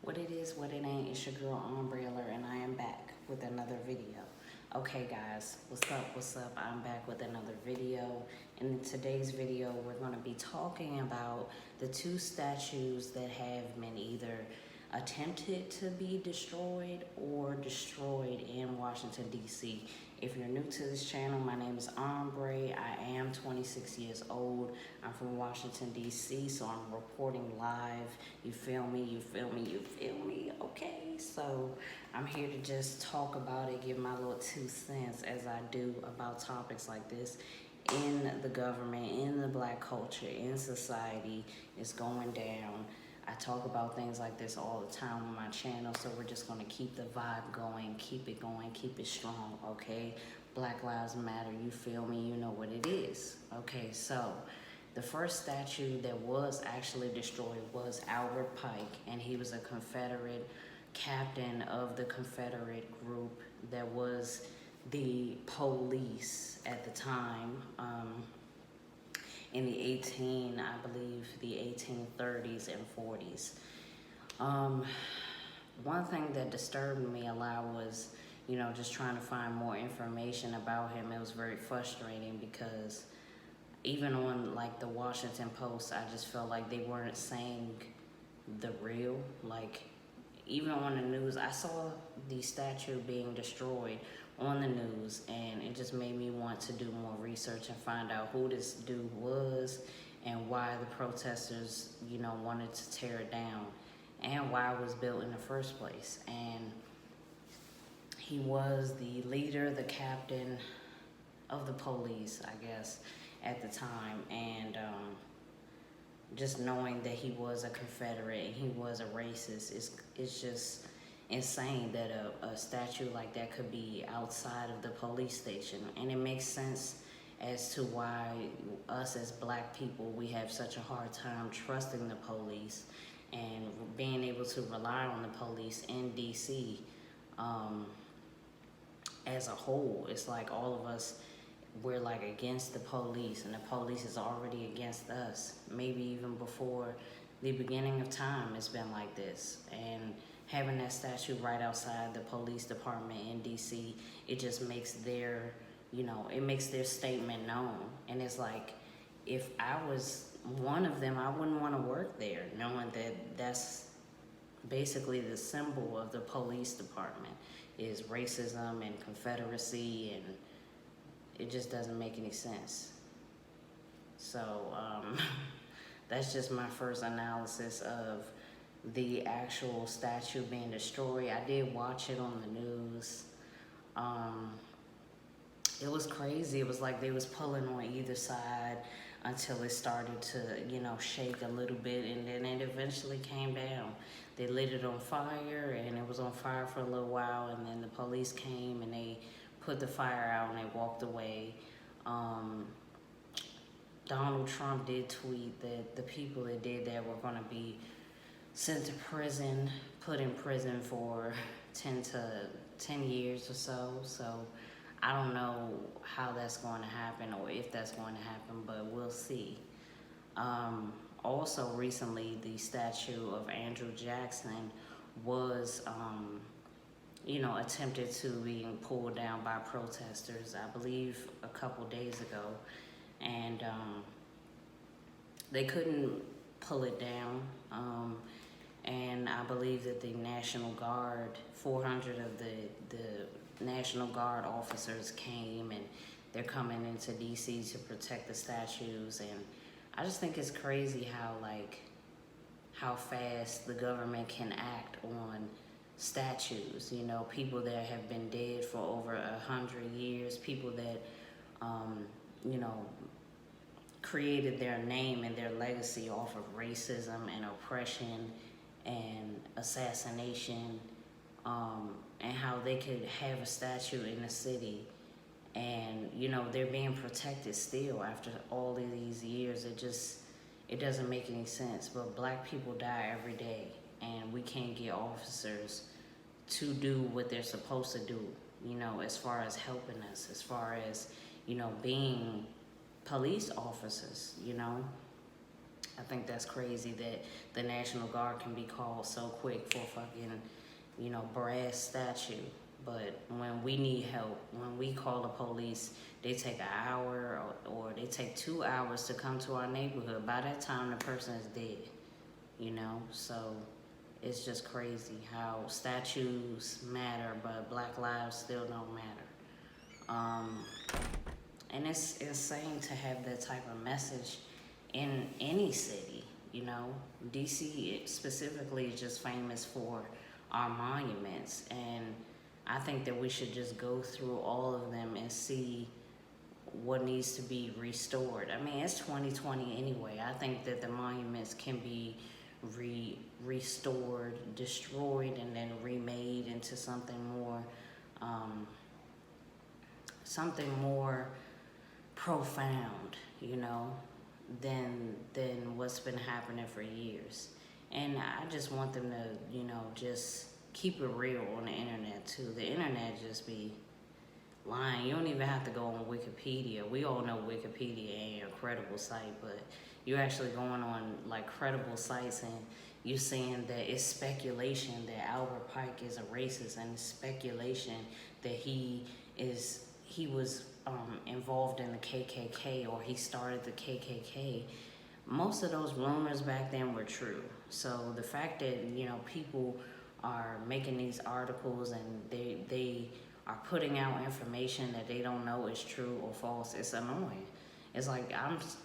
What it is, what it ain't, it's your girl Umbrella, and I am back with another video. Okay guys, what's up? I'm back with another video. And in today's video, we're gonna be talking about the two statues that have been either attempted to be destroyed or destroyed in Washington, D.C. If you're new to this channel, my name is Ombre. I am 26 years old. I'm from Washington, D.C., so I'm reporting live. You feel me? You feel me? You feel me? Okay, so I'm here to just talk about it, give my little 2 cents as I do about topics like this in the government, in the black culture, in society. It's going down. I talk about things like this all the time on my channel, so we're just gonna keep the vibe going, keep it strong, okay? Black Lives Matter, you feel me? You know what it is. Okay, so the first statue that was actually destroyed was Albert Pike, and he was a Confederate captain of the Confederate group that was the police at the time. In the I believe the 1830s and 40s. One thing that disturbed me a lot was, just trying to find more information about him. It was very frustrating because even on like the Washington Post, I just felt like they weren't saying the real, like even on the news, I saw the statue being destroyed on the news, and it just made me want to do more research and find out who this dude was and why the protesters, wanted to tear it down and why it was built in the first place. And he was the leader, the captain of the police, I guess, at the time. And just knowing that he was a Confederate and he was a racist, it's just insane that a statue like that could be outside of the police station. And it makes sense as to why us as black people, we have such a hard time trusting the police and being able to rely on the police in DC as a whole. It's like all of us, we're like against the police, and the police is already against us. Maybe even before the beginning of time, it's been like this. And having that statue right outside the police department in DC, it just makes their, it makes their statement known. And it's like, if I was one of them, I wouldn't want to work there, knowing that that's basically the symbol of the police department is racism and Confederacy, and it just doesn't make any sense. So that's just my first analysis of the actual statue being destroyed. I did watch it on the news. It was crazy. It was like they was pulling on either side until it started to, shake a little bit, and then it eventually came down. They lit it on fire, and it was on fire for a little while, and then the police came and they put the fire out and they walked away. Donald Trump did tweet that the people that did that were going to be sent to prison, put in prison for 10 years or so. So I don't know how that's going to happen or if that's going to happen, but we'll see. Also recently, the statue of Andrew Jackson was, attempted to being pulled down by protesters, I believe a couple days ago. And they couldn't pull it down. And I believe that the National Guard, 400 of the National Guard officers came, and they're coming into DC to protect the statues. And I just think it's crazy how fast the government can act on statues. People that have been dead for over 100 years, people that, created their name and their legacy off of racism and oppression and assassination, and how they could have a statue in the city, and they're being protected still after all of these years. It doesn't make any sense. But black people die every day, and we can't get officers to do what they're supposed to do, as far as helping us, as far as being police officers. I think that's crazy that the National Guard can be called so quick for fucking, brass statue. But when we need help, when we call the police, they take an hour or they take 2 hours to come to our neighborhood. By that time, the person is dead. So it's just crazy how statues matter, but Black lives still don't matter. And it's insane to have that type of message in any city. DC specifically is just famous for our monuments, and I think that we should just go through all of them and see what needs to be restored. I mean, it's 2020 anyway. I think that the monuments can be restored, destroyed, and then remade into something more profound, than what's been happening for years. And I just want them to, just keep it real on the internet too. The internet just be lying. You don't even have to go on Wikipedia. We all know Wikipedia ain't a credible site, but you're actually going on like credible sites and you're seeing that it's speculation that Albert Pike is a racist, and it's speculation that he was involved in the KKK, or he started the KKK. Most of those rumors back then were true. So the fact that, people are making these articles and they are putting out information that they don't know is true or false, it's annoying. It's like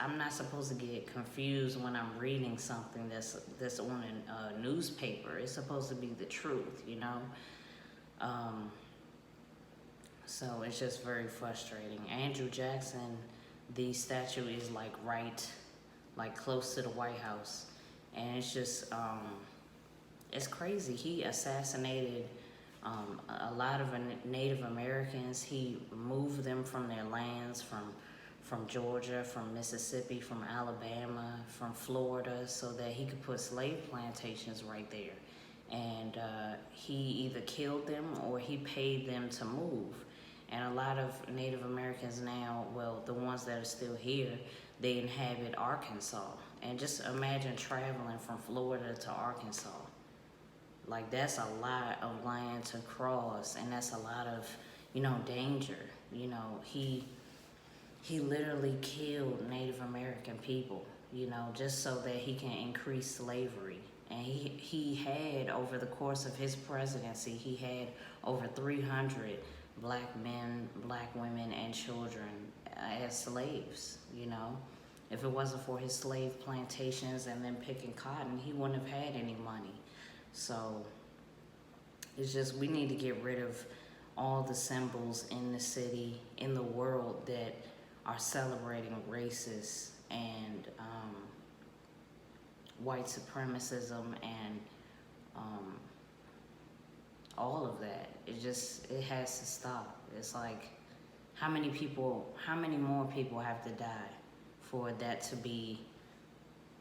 I'm not supposed to get confused when I'm reading something that's on a newspaper. It's supposed to be the truth, So it's just very frustrating. Andrew Jackson, the statue is like close to the White House, and it's just it's crazy. He assassinated a lot of Native Americans. He moved them from their lands, from Georgia, from Mississippi, from Alabama, from Florida, so that he could put slave plantations right there. And he either killed them or he paid them to move. And a lot of Native Americans now, well, the ones that are still here, they inhabit Arkansas. And just imagine traveling from Florida to Arkansas. Like, that's a lot of land to cross, and that's a lot of, danger. He literally killed Native American people, just so that he can increase slavery. And he had, over the course of his presidency, he had over 300 black men, black women, and children as slaves, If it wasn't for his slave plantations and them picking cotton, he wouldn't have had any money. So it's just, we need to get rid of all the symbols in the city, in the world, that are celebrating racist and white supremacism and all of that. It has to stop. It's like, how many more people have to die for that to be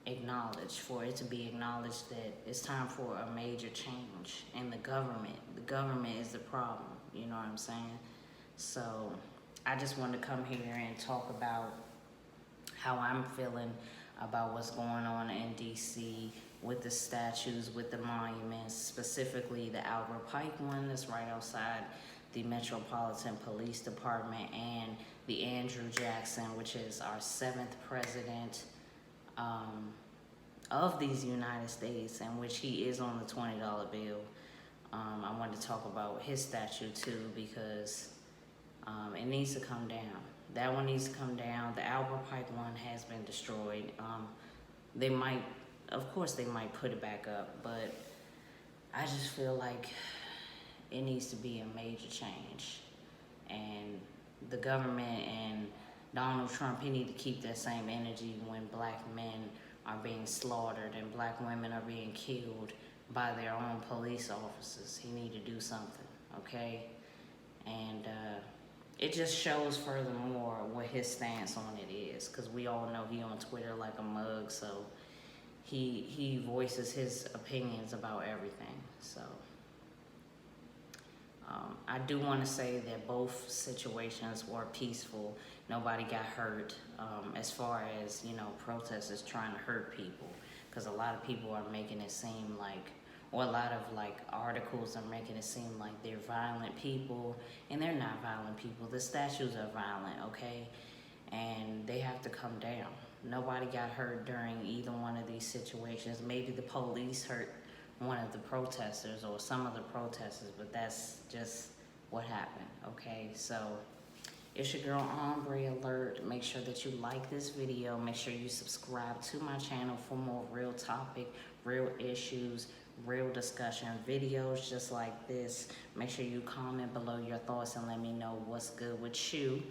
acknowledged, for it to be acknowledged that it's time for a major change in the government. The government is the problem, you know what I'm saying? So I just wanted to come here and talk about how I'm feeling about what's going on in DC with the statues, with the monuments, specifically the Albert Pike one that's right outside the Metropolitan Police Department, and the Andrew Jackson, which is our 7th president of these United States, in which he is on the $20 bill. I wanted to talk about his statue too, because it needs to come down. That one needs to come down. The Albert Pike one has been destroyed. Of course they might put it back up, but I just feel like it needs to be a major change. And the government and Donald Trump, he need to keep that same energy when black men are being slaughtered and black women are being killed by their own police officers. He need to do something, okay? And it just shows furthermore what his stance on it is, because we all know he on Twitter like a mug, so he voices his opinions about everything. So I do want to say that both situations were peaceful. Nobody got hurt, as far as, you know, protesters trying to hurt people. Because a lot of people are making it seem like, or a lot of like articles are making it seem like they're violent people, and they're not violent people. The statues are violent, okay? And they have to come down. Nobody got hurt during either one of these situations. Maybe the police hurt one of the protesters or some of the protesters, but that's just what happened, okay? So it's your girl Ombre Alert. Make sure that you like this video. Make sure you subscribe to my channel for more real topic, real issues, real discussion videos just like this. Make sure you comment below your thoughts and let me know what's good with you.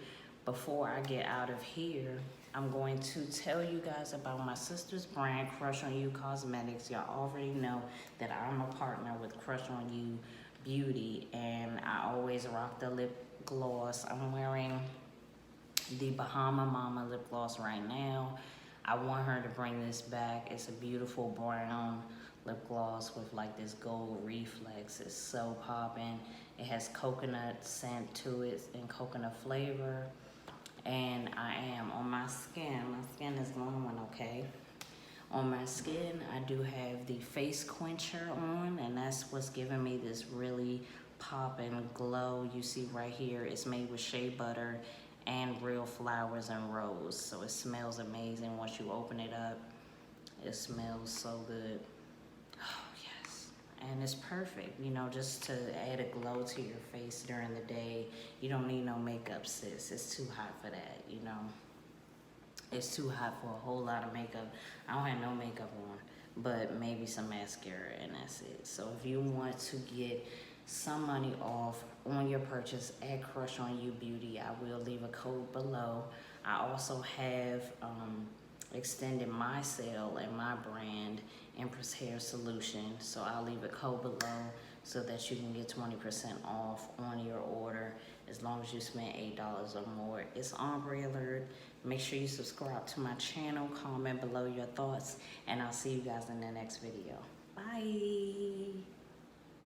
Before I get out of here, I'm going to tell you guys about my sister's brand, Crush on You Cosmetics. Y'all already know that I'm a partner with Crush on You Beauty, and I always rock the lip gloss. I'm wearing the Bahama Mama lip gloss right now. I want her to bring this back. It's a beautiful brown lip gloss with like this gold reflex. It's so popping. It has coconut scent to it and coconut flavor. And I am on my skin is glowing, okay? On my skin, I do have the face quencher on, and that's what's giving me this really popping glow. You see right here, it's made with shea butter and real flowers and rose. So it smells amazing once you open it up. It smells so good. Oh, yes. And it's perfect, you know, just to add a glow to your face during the day. You don't need no makeup, sis. It's too hot for that, you know. It's too hot for a whole lot of makeup. I don't have no makeup on, but maybe some mascara, and that's it. So if you want to get some money off on your purchase at Crush on You Beauty, I will leave a code below. I also have extended my sale and my brand, Empress Hair Solution. So I'll leave a code below so that you can get 20% off on your order as long as you spend $8 or more. It's Ombre Alert. Make sure you subscribe to my channel, comment below your thoughts, and I'll see you guys in the next video. Bye.